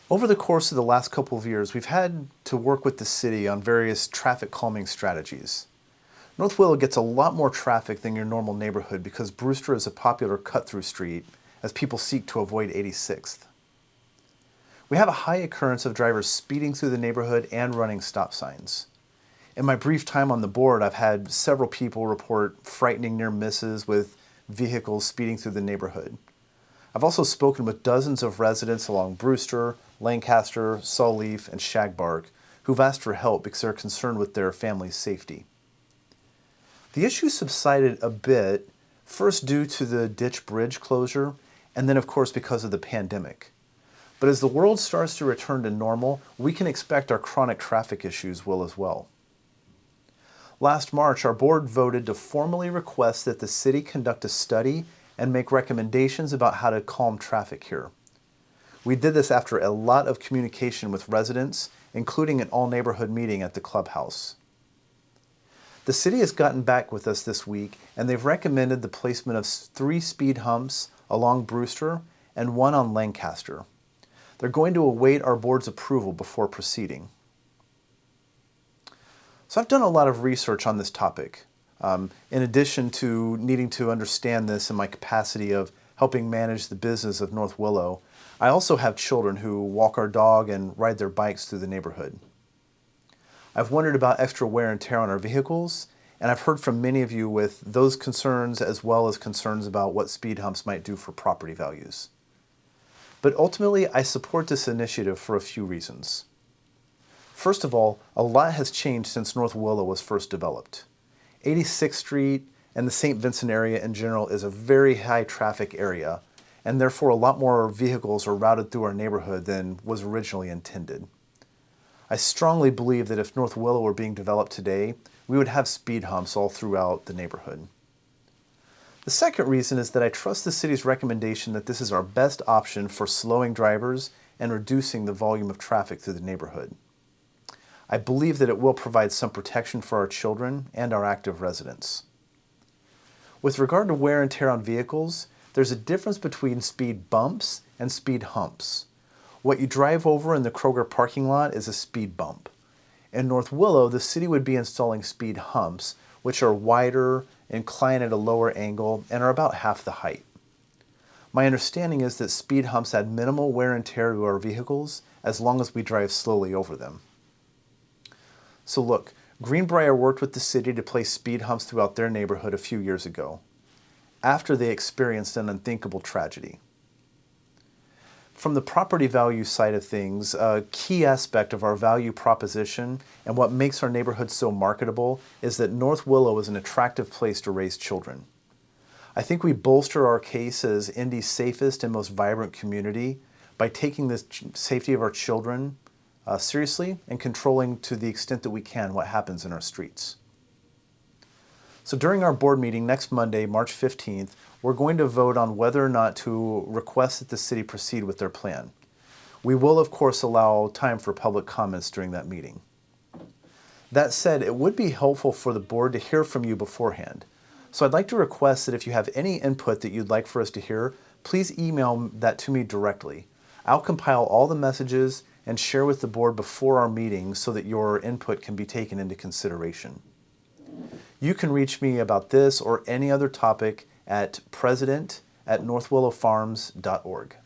Over the course of the last couple of years, we've had to work with the city on various traffic calming strategies. North Willow gets a lot more traffic than your normal neighborhood because Brewster is a popular cut-through street as people seek to avoid 86th. We have a high occurrence of drivers speeding through the neighborhood and running stop signs. In my brief time on the board, I've had several people report frightening near misses with vehicles speeding through the neighborhood. I've also spoken with dozens of residents along Brewster, Lancaster, Sawleaf, and Shagbark who've asked for help because they're concerned with their family's safety. The issue subsided a bit, first due to the ditch bridge closure, and then of course because of the pandemic. But as the world starts to return to normal, we can expect our chronic traffic issues will as well. Last March, our board voted to formally request that the city conduct a study and make recommendations about how to calm traffic here. We did this after a lot of communication with residents, including an all-neighborhood meeting at the clubhouse. The city has gotten back with us this week, and they've recommended the placement of 3 speed humps along Brewster and 1 on Lancaster. They're going to await our board's approval before proceeding. So I've done a lot of research on this topic. In addition to needing to understand this in my capacity of helping manage the business of North Willow, I also have children who walk our dog and ride their bikes through the neighborhood. I've wondered about extra wear and tear on our vehicles, and I've heard from many of you with those concerns as well as concerns about what speed humps might do for property values. But ultimately, I support this initiative for a few reasons. First of all, a lot has changed since North Willow was first developed. 86th Street and the St. Vincent area in general is a very high traffic area, and therefore a lot more vehicles are routed through our neighborhood than was originally intended. I strongly believe that if North Willow were being developed today, we would have speed humps all throughout the neighborhood. The second reason is that I trust the city's recommendation that this is our best option for slowing drivers and reducing the volume of traffic through the neighborhood. I believe that it will provide some protection for our children and our active residents. With regard to wear and tear on vehicles, there's a difference between speed bumps and speed humps. What you drive over in the Kroger parking lot is a speed bump. In North Willow, the city would be installing speed humps, which are wider, incline at a lower angle, and are about half the height. My understanding is that speed humps add minimal wear and tear to our vehicles as long as we drive slowly over them. So look, Greenbrier worked with the city to place speed humps throughout their neighborhood a few years ago, after they experienced an unthinkable tragedy. From the property value side of things, a key aspect of our value proposition and what makes our neighborhood so marketable is that North Willow is an attractive place to raise children. I think we bolster our case as Indy's safest and most vibrant community by taking the safety of our children seriously and controlling to the extent that we can what happens in our streets. So during our board meeting next Monday, March 15th, we're going to vote on whether or not to request that the city proceed with their plan. We will, of course, allow time for public comments during that meeting. That said, it would be helpful for the board to hear from you beforehand. So I'd like to request that if you have any input that you'd like for us to hear, please email that to me directly. I'll compile all the messages and share with the board before our meeting so that your input can be taken into consideration. You can reach me about this or any other topic at president@northwillowfarms.org.